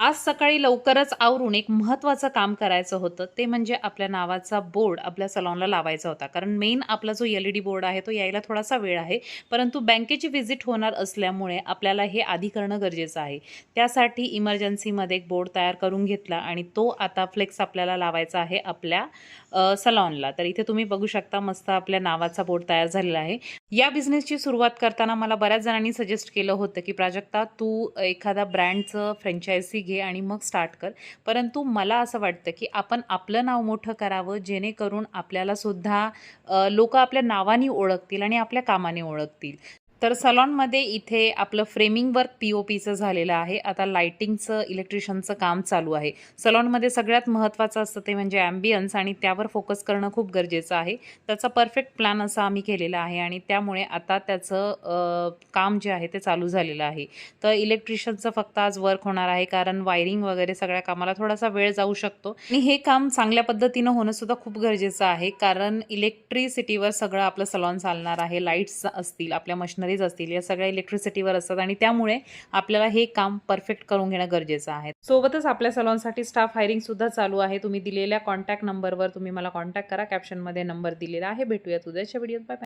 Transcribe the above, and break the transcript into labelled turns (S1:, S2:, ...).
S1: आज सकाळी लवकरच आवरून एक महत्त्वाचं काम करायचं होतं. ते म्हणजे आपल्या नावाचा बोर्ड आपल्या सलॉनला लावायचा होता. कारण मेन आपला जो LED बोर्ड आहे तो यायला थोडासा वेळ आहे. परंतु बँकेची व्हिजिट होणार असल्यामुळे आपल्याला हे आधी करणं गरजेचं आहे. त्यासाठी इमर्जन्सीमध्ये एक बोर्ड तयार करून घेतला आणि तो आता फ्लेक्स आपल्याला लावायचा आहे आपल्या सलॉनला. तर इथे तुम्ही बघू शकता मस्त आपल्या नावाचा बोर्ड तयार झालेला आहे. या बिझनेसची सुरुवात करताना मला बऱ्याच जणांनी सजेस्ट केलं होतं, की प्राजक्ता तू एखादा ब्रँडचं फ्रँचायझी घे आणि मग स्टार्ट कर. परंतु मला असं वाटतं, की आपण आपलं नाव मोठं करावं जेणेकरून आपल्याला सुद्धा लोकं आपल्या नावाने ओळखतील आणि आपल्या कामाने ओळखतील. तर सलॉनमध्ये इथे आपलं फ्रेमिंग वर्क POPचं झालेलं आहे. आता लाइटिंगचं, इलेक्ट्रिशियनचं काम चालू आहे. सलॉनमध्ये सगळ्यात महत्त्वाचं असतं ते म्हणजे ॲम्बियन्स आणि त्यावर फोकस करणं खूप गरजेचं आहे. त्याचा परफेक्ट प्लॅन असा आम्ही केलेला आहे आणि त्यामुळे आता त्याचं काम जे आहे ते चालू झालेलं आहे. तर इलेक्ट्रिशियनचं फक्त आज वर्क होणार आहे कारण वायरिंग वगैरे सगळ्या कामाला थोडासा वेळ जाऊ शकतो आणि हे काम चांगल्या पद्धतीनं होणं सुद्धा खूप गरजेचं आहे कारण इलेक्ट्रिसिटीवर सगळं आपलं सलॉन चालणार आहे. लाईट्स असतील, आपल्या मशिनरीज असतील, या सगळ्या इलेक्ट्रिसिटीवर असतात आणि त्यामुळे आपल्याला हे काम परफेक्ट करून घेणं गरजेचं आहे. सोबतच आपल्या सलॉनसाठी स्टाफ हायरिंग सुद्धा चालू आहे. तुम्ही दिलेल्या कॉन्टॅक्ट नंबरवर तुम्ही मला कॉन्टॅक्ट करा. कॅप्शनमध्ये नंबर दिलेला आहे. भेटूयात उद्याच्या व्हिडिओत. बाय.